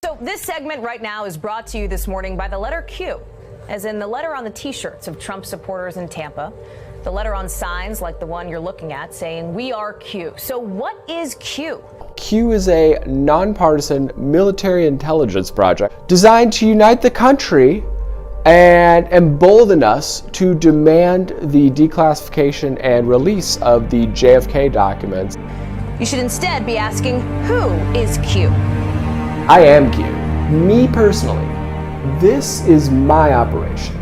So this segment right now is brought to you this morning by the letter Q, as in the letter on the T-shirts of Trump supporters in Tampa, the letter on signs like the one you're looking at saying, "We are Q." So what is Q? Q is a nonpartisan military intelligence project designed to unite the country and embolden us to demand the declassification and release of the JFK documents. You should instead be asking, who is Q? I am Q. Me personally, this is my operation.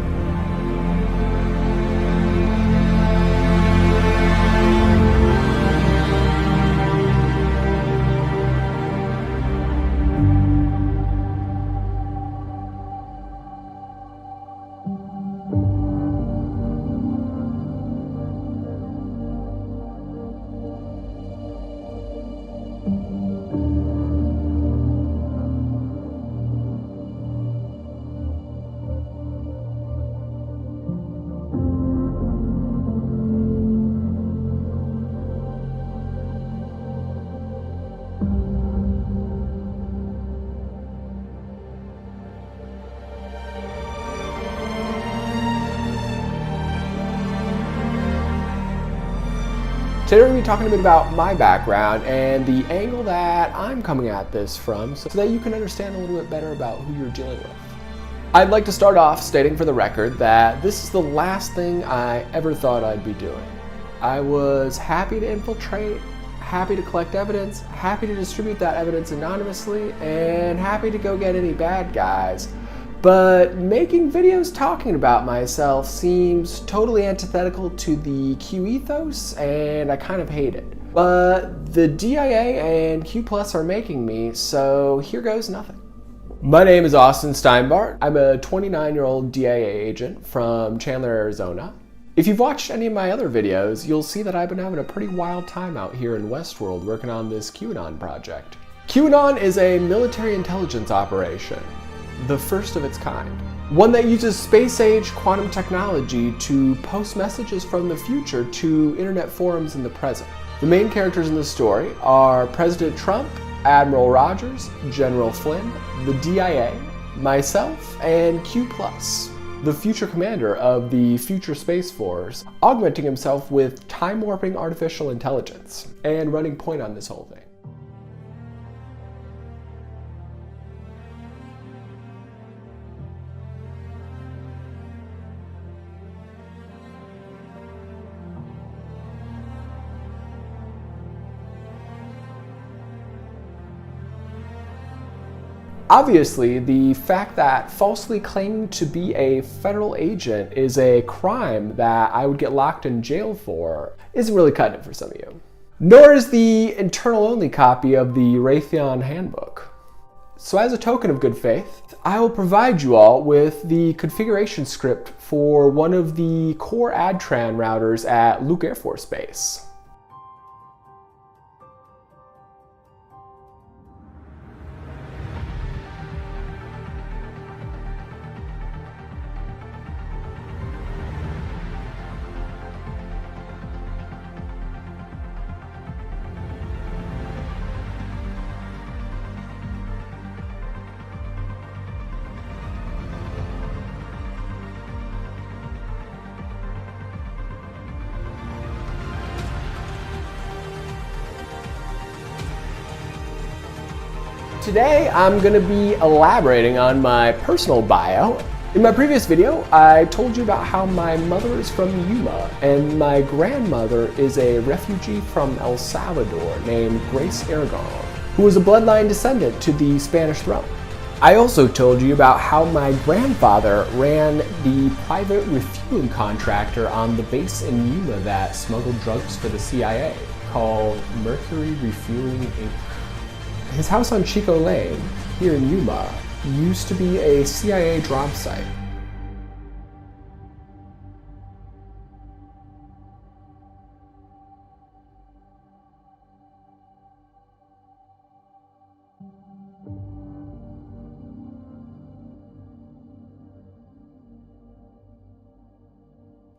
Today we're going to be talking a bit about my background and the angle that I'm coming at this from so that you can understand a little bit better about who you're dealing with. I'd like to start off stating for the record that this is the last thing I ever thought I'd be doing. I was happy to infiltrate, happy to collect evidence, happy to distribute that evidence anonymously, and happy to go get any bad guys. But making videos talking about myself seems totally antithetical to the Q ethos, and I kind of hate it. But the DIA and Q Plus are making me, so here goes nothing. My name is Austin Steinbart. I'm a 29-year-old DIA agent from Chandler, Arizona. If you've watched any of my other videos, you'll see that I've been having a pretty wild time out here in Westworld working on this QAnon project. QAnon is a military intelligence operation, the first of its kind. One that uses space-age quantum technology to post messages from the future to internet forums in the present. The main characters in the story are President Trump, Admiral Rogers, General Flynn, the DIA, myself, and Q+, the future commander of the future Space Force, augmenting himself with time-warping artificial intelligence, and running point on this whole thing. Obviously, the fact that falsely claiming to be a federal agent is a crime that I would get locked in jail for isn't really cutting it for some of you. Nor is the internal-only copy of the Raytheon handbook. So as a token of good faith, I will provide you all with the configuration script for one of the core ADTRAN routers at Luke Air Force Base. Today, I'm going to be elaborating on my personal bio. In my previous video, I told you about how my mother is from Yuma and my grandmother is a refugee from El Salvador named Grace Aragon, who was a bloodline descendant to the Spanish throne. I also told you about how my grandfather ran the private refueling contractor on the base in Yuma that smuggled drugs for the CIA, called Mercury Refueling Inc. His house on Chico Lane, here in Yuma, used to be a CIA drop site.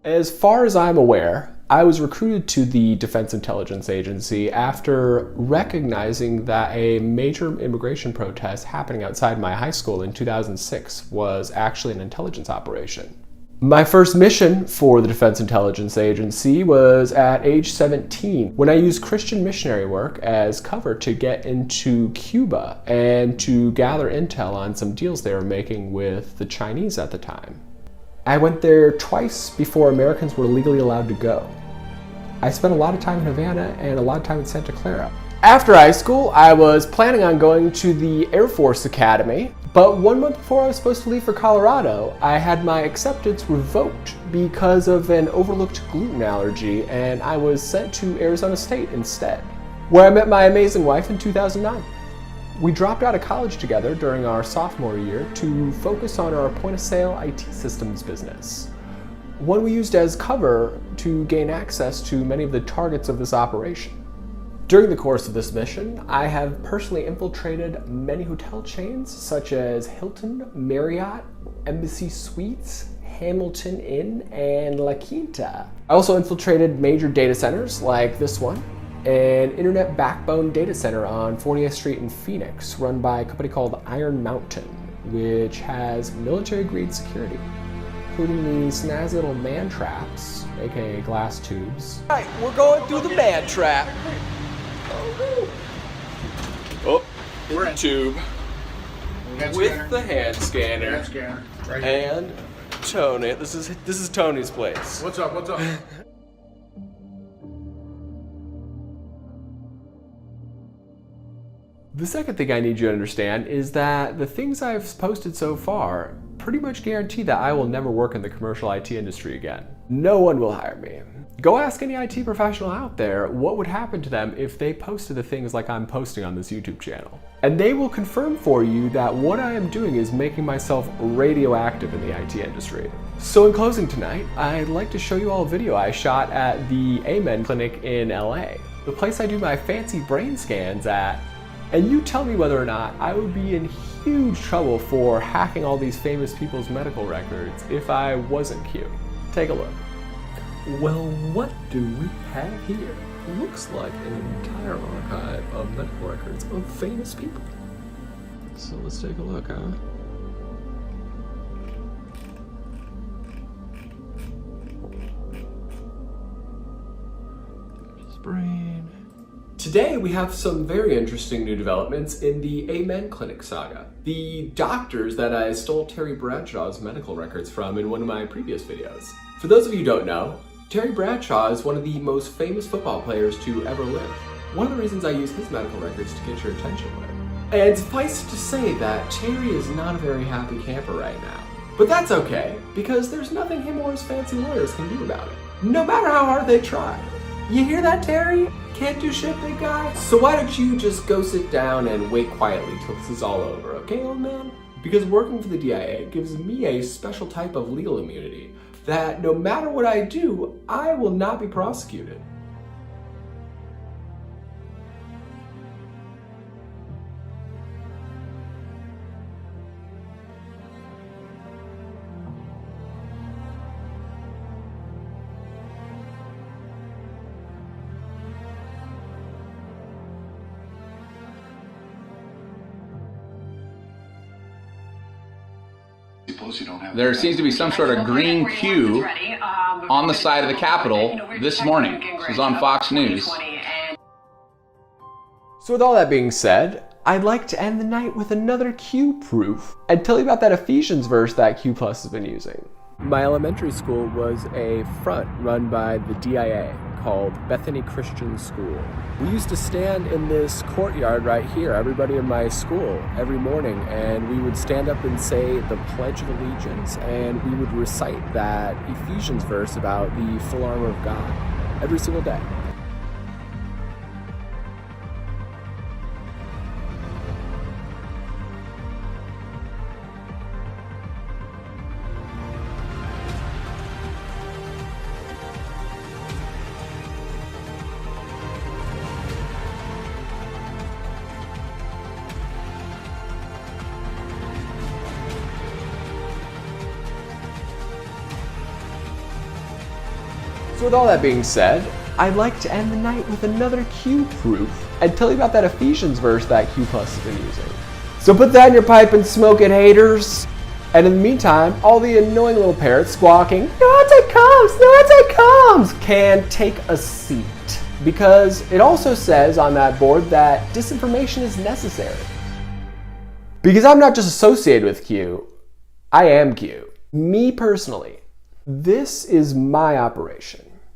As far as I'm aware, I was recruited to the Defense Intelligence Agency after recognizing that a major immigration protest happening outside my high school in 2006 was actually an intelligence operation. My first mission for the Defense Intelligence Agency was at age 17 when I used Christian missionary work as cover to get into Cuba and to gather intel on some deals they were making with the Chinese at the time. I went there twice before Americans were legally allowed to go. I spent a lot of time in Havana and a lot of time in Santa Clara. After high school, I was planning on going to the Air Force Academy, but 1 month before I was supposed to leave for Colorado, I had my acceptance revoked because of an overlooked gluten allergy, and I was sent to Arizona State instead, where I met my amazing wife in 2009. We dropped out of college together during our sophomore year to focus on our point-of-sale IT systems business, one we used as cover to gain access to many of the targets of this operation. During the course of this mission, I have personally infiltrated many hotel chains such as Hilton, Marriott, Embassy Suites, Hamilton Inn, and La Quinta. I also infiltrated major data centers like this one, an internet backbone data center on 40th Street in Phoenix, run by a company called Iron Mountain, which has military-grade security, including these snazzy little man traps, aka glass tubes. All right, we're going through the man trap. Oh, we're in tube with the hand scanner. Right. And Tony. This is Tony's place. What's up? What's up? The second thing I need you to understand is that the things I've posted so far pretty much guarantee that I will never work in the commercial IT industry again. No one will hire me. Go ask any IT professional out there what would happen to them if they posted the things like I'm posting on this YouTube channel. And they will confirm for you that what I am doing is making myself radioactive in the IT industry. So in closing tonight, I'd like to show you all a video I shot at the Amen Clinic in LA, the place I do my fancy brain scans at. And you tell me whether or not I would be in huge trouble for hacking all these famous people's medical records if I wasn't cute. Take a look. Well, what do we have here? Looks like an entire archive of medical records of famous people. So let's take a look, huh? Brain. Today we have some very interesting new developments in the Amen Clinic saga. The doctors that I stole Terry Bradshaw's medical records from in one of my previous videos. For those of you who don't know, Terry Bradshaw is one of the most famous football players to ever live. One of the reasons I use his medical records to get your attention with. And suffice to say that Terry is not a very happy camper right now. But that's okay, because there's nothing him or his fancy lawyers can do about it. No matter how hard they try. You hear that, Terry? Can't do shit, big guy? So why don't you just go sit down and wait quietly till this is all over, okay, old man? Because working for the DIA gives me a special type of legal immunity that no matter what I do, I will not be prosecuted. There seems to be some sort of green Q on the side of the Capitol this morning. This was on Fox News. So with all that being said, I'd like to end the night with another Q proof and tell you about that Ephesians verse that Q Plus has been using. My elementary school was a front run by the DIA called Bethany Christian School. We used to stand in this courtyard right here, everybody in my school, every morning, and we would stand up and say the Pledge of Allegiance, and we would recite that Ephesians verse about the full armor of God every single day. So So with all that being said, I'd like to end the night with another Q proof and tell you about that Ephesians verse that Q Plus has been using. So put that in your pipe and smoke it, haters. And in the meantime, all the annoying little parrots squawking, "Naruto comes! Naruto comes!" can take a seat. Because it also says on that board that disinformation is necessary. Because I'm not just associated with Q, I am Q. Me personally, this is my operation.